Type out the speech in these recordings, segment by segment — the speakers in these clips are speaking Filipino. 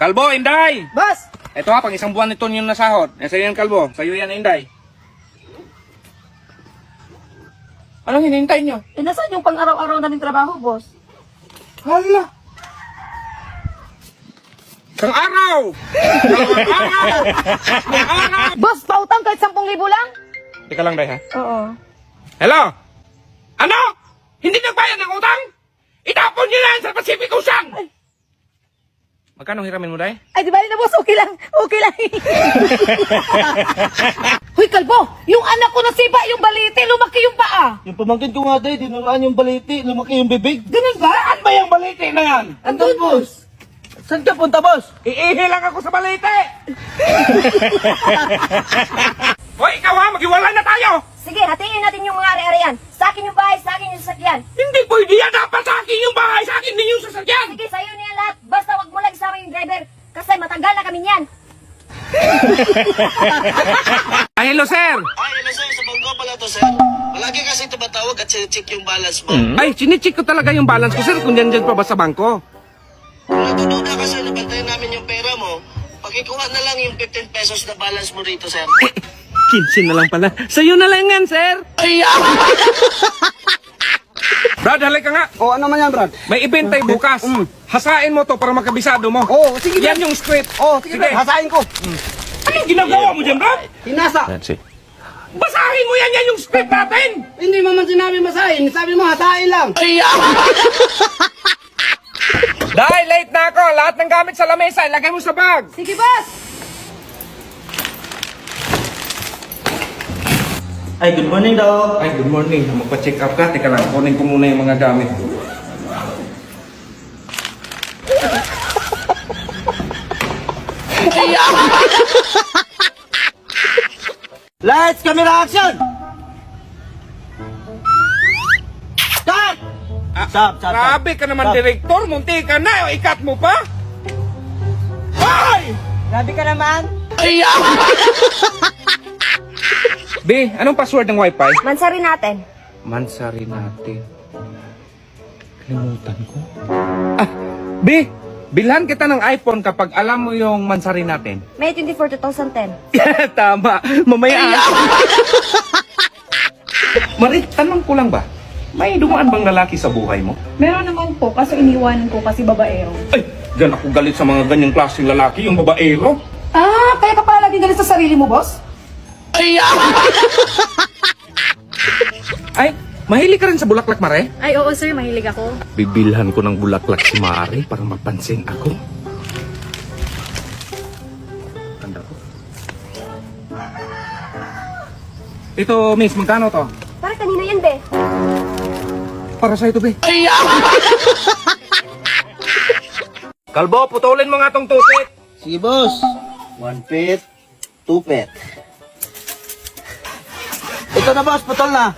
Kalbo, Inday! Boss! Ito ha, pang isang buwan nito yung nasahod. Yan sa'yo yan, Kalbo. Sa'yo yan, Inday. Anong hinihintay nyo? Eh, nasaan yung pang-araw-araw naming trabaho, boss? Hala! Kang araw! Kang araw! Kang araw! Boss, pautang kahit 10,000 lang? Teka lang, Day, ha? Oo. Hello? Ano? Hindi nagbayad ng utang? Itapon nyo yan sa Pacific Ocean! Magkano hiramin mo, Day? Ay, di ba na, boss? Okay lang. Okay lang. Hoy, Kalbo! Yung anak ko nasipa yung baliti, lumaki yung paa. Yung pamangkin ko nga day, dinuraan yung baliti, lumaki yung bibig. Ganun ba? Saan ba yung balite na yan? Andun, boss. Saan ka punta, boss? Iihi lang ako sa balite! Hoy, ikaw ha! Maghiwalay na tayo! Sige, hatiin natin yung mga ari-arian. Sa akin yung bahay, sa akin yung sasakyan. Hindi pwede yan! Dapat sa akin yung bahay! Sa akin din yung sasakyan! Sige, sa'yo na yan lahat. Basta wag mo lang isama yung driver. Kasi matagal na kami niyan. Ay, hello, sir! Ay, ano sir, sa bangko pala to, sir. Palagi kasi tumatawag at check yung balance mo. Ay, chinicheck ko talaga yung balance ko, sir, kung yan pa ba sa bangko. Kung natududa ka, sir, nabantayan namin yung pera mo, pakikuha na lang yung 15 pesos na balance mo rito, sir. 15 na lang pala. Sa'yo na lang yan, sir! Brad, halika nga. Oh, ano man yan, Brad? May event tayo bukas. Hasain mo to para makabisado mo. Oh, sige, Yan Brad. yung script. Oh, sige, Brad. Hasain ko. Anong ginagawa mo dyan, Brad? Hinasa. Basahin mo yan yung script natin! Hindi mo man sinabi masahin. Sabi mo, hasain lang. Dahil late na ako, lahat ng gamit sa lamesa, ilagay mo sa bag. Sige, boss! Ay, good morning daw. Ay, good morning. Magpa-check up ka. Teka lang, kunin ko muna yung mga gamit. Lights, camera, action! Start! Stop. Grabe ka naman, direktor. Munti ka na. Ikat mo pa. Hoy! Grabe ka naman. B, anong password ng wifi? Mansari natin. Mansari natin. Kalimutan ko. Ah, B, bilhan kita ng iPhone kapag alam mo yung mansari natin. May 24, 2010. Tama. Mamaya. Marit, tanong ko lang ba? May dumaan bang lalaki sa buhay mo? Meron naman po, kaso iniwanan ko kasi babaero. Ay, dyan ako galit sa mga ganyang klaseng lalaki, yung babaero. Ah, kaya ka pala lagi galit sa sarili mo, boss? Ay, mahilig ka rin sa bulaklak, Mare? Ay, oo sir, mahilig ako. Bibilhan ko ng bulaklak si Mare para mapansin ako. Tanda ko. Ito, miss, magkano to? Para kanina yan, be. Para sa ito, be. Kalbo, putulin mo nga tong tupit. Sige, boss. 1 pet, 2 pet. Ito na, boss. Putol na.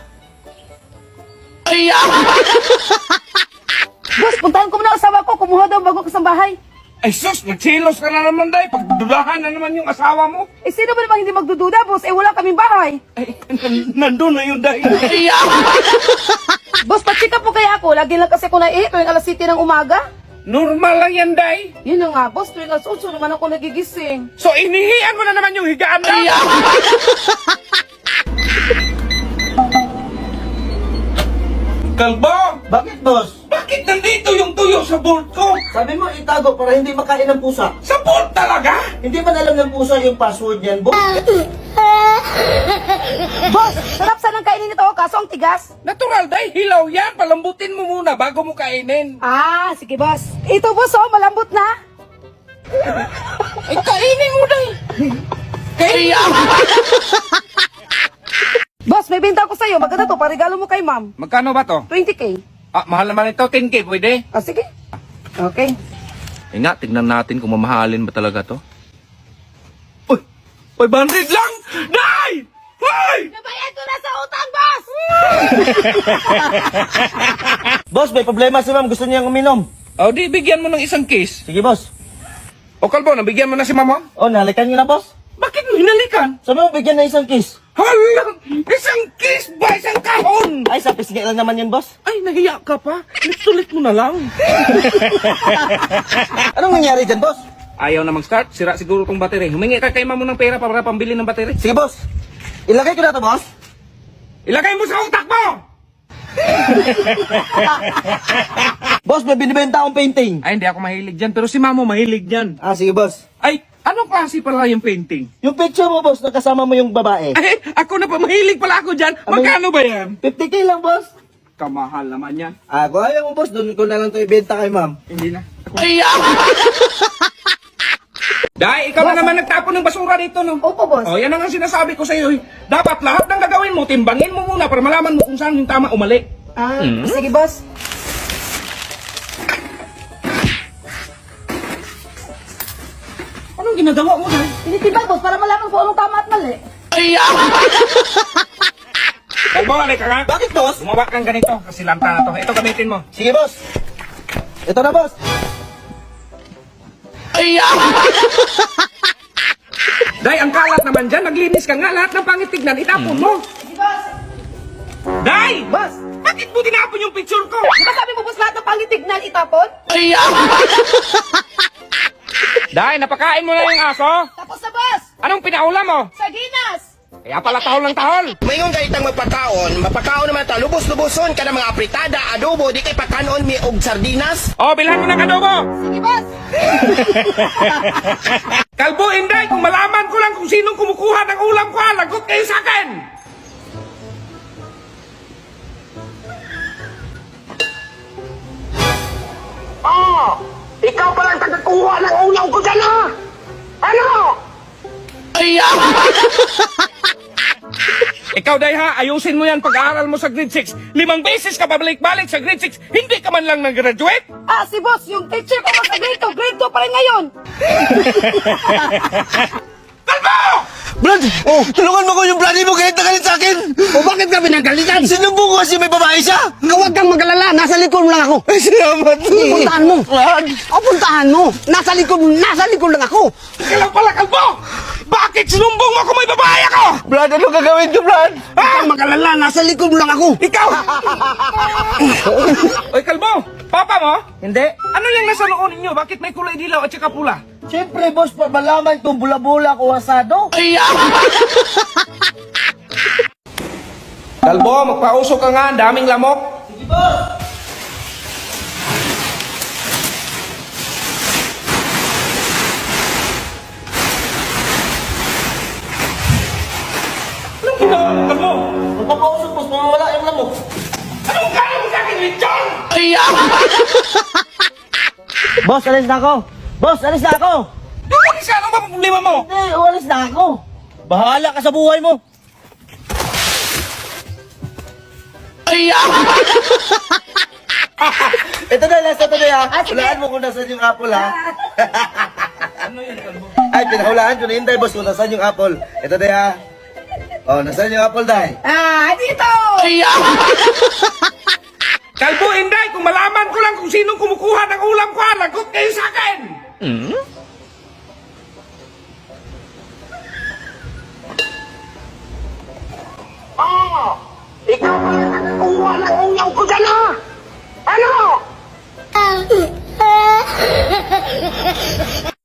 Boss, puntahan ko muna ang asawa ko. Kumuha daw bago ka sa bahay. Ay, sus, nagsilos ka na naman, day. Pagdulahan na naman yung asawa mo. Eh, sino ba namang hindi magdududa, boss? Eh, wala kaming bahay. Ay, nandun na yun, day. Boss, pa-check up po kaya ako. Lagi lang kasi ko na tuwing alas 7 ng umaga. Normal lang yan, day. Yun na nga, boss. Tuwing alas 8 naman ako nagigising. So, inihian mo na naman yung higaan mo. Kalbo! Bakit, boss? Bakit nandito yung tuyo sa board ko? Sabi mo itago para hindi makain ng pusa. Sa board talaga? Hindi man alam ng pusa yung password niyan, boss. Boss, sarap sanang kainin ito, kaso ang tigas. Natural, day. Hilaw yan. Palambutin mo muna bago mo kainin. Ah, sige, boss. Ito, boss, oh, malambot na. Ay, kainin mo, day. Kainin! Boss, may benta ko sa'yo. Maganda to, parigalo mo kay ma'am. Magkano ba to? 20K. Ah, mahal naman ito. 10K, pwede? Ah, sige. Okay. Eh nga, tignan natin kung mamahalin ba talaga to. Uy! 500 lang! Day! Hoy! Nabayad ko na sa utang, boss! Boss, may problema si ma'am. Gusto niyang uminom. O, di, bigyan mo ng isang case. Sige, boss. O, Kalbo, nabigyan mo na si mama? Oh, nahalikan niyo na, boss. Bakit mo hinalikan? Sabi mo, bigyan na isang kiss. Hala! Isang case ba? Isang kahon! Ay, sa pisngi lang naman yan, boss. Ay, nahiya ka pa. Nagsulit mo na lang. Anong nangyari dyan, boss? Ayaw na mag-start, sira siguro tong battery. Humingi ka kay mamo ng pera para pambili ng battery. Sige, boss. Ilagay ko na to, boss. Ilagay mo sa utak mo! Boss, may binibenta akong painting. Ay, hindi ako mahilig dyan, pero si mamo mahilig dyan. Sige, boss. Ay, anong klase pala yung painting? Yung picture mo, boss, nakasama mo yung babae. Ay, ako na pa, mahilig pala ako dyan. Magkano ba yan? 50K lang, boss. Kamahal naman yan. Kung ayaw mo, boss, doon ko na lang to ibenta kay ma'am. Hindi na. Dahil ikaw na naman nagtapon ng basura dito, no? Opo, boss. Oh, yan ang sinasabi ko sa iyo. Dapat lahat ng gagawin mo, timbangin mo muna para malaman mo kung saan yung tama o mali. Sige, boss. Anong ginagawa mo, Day? Tinitibay, boss, para malaman ko anong tama at mali. Kalbo, alay ka nga. Bakit, boss? Gumawa kang ganito, kasi lanta na to. Ito gamitin mo. Sige, boss. Ito na, boss. Day, ang kalat naman dyan, naglinis ka nga, lahat ng pangit tignan, itapon mo. Day! Boss, Bakit mo tinapon yung picture ko? di ba sabi mo, boss, lahat ng pangitignan itapon? Day, napakain mo na yung aso? Tapos na, boss! Anong pinaulam mo? Sardinas! Kaya pala tahol ng tahol. Mayroon kayo itang mapakaon naman ito. Lubos-luboson ka ng mga apritada, adobo, di kay pakanon mi og sardinas. Oh, bilhan mo ng adobo. Sige, boss! Kalbo, Inday, kung malaman ko lang kung sinong kumukuha ng ulam ko, lagot kayo sa akin. Ikaw pa lang tagakuha ng ulam ko dyan, ha? Ano? Ikaw, Day, ha, ayusin mo yan pag-aaral mo sa grade 6. 5 beses ka babalik-balik sa grade 6, hindi ka man lang nag-graduate. Si boss, yung teacher ko sa grade 2 pa rin ngayon. Kalbo! Brad! Tulungan mo ko yung bloody mo, galit na galit sa akin! Bakit ka pinagalitan? Sinumbong ko kasi may babae siya! Huwag kang magalala, nasa likod mo lang ako. Ay, salamat! Puntahan mo. O puntahan mo. Nasa likod lang ako. Ikaw lang pala, Kalbo! Bakit sinumbong mo kung may babae ako? Brad, ano gagawin ko, Brad? Huwag kang magalala, nasa likod mo lang ako. Ikaw! Oy, Kalbo! Papa mo? Hindi. Ano yung nasa noon ninyo? Bakit may kulay dilaw at saka pula? Siyempre, boss, malaman kung bula-bula ko asado. Kalbo, magpausok ka nga, ang daming lamok. Sige, boss! Anong ginawa mo, Kalbo? Magpapausok, boss, mawawala yung lamok. Anong gano'n mo sa akin, Richard? Boss, alis na ako! Boss, alis na ako! Ano siya? Ano ba problema mo? Hindi, alis na ako! Bahala ka sa buhay mo! Ito na, last na to na ha. Hulaan mo kung nasan yung apple ha. Ano yan, Kalbo? Ay, pinahulaan ko na Inday, boss, kung nasan yung apple. Ito na ha. Oh, nasan yung apple, Day? Dito! Kalbo, Inday, kung malaman ko lang kung sinong kumukuha ng ulam ko, lagot kayo sa akin!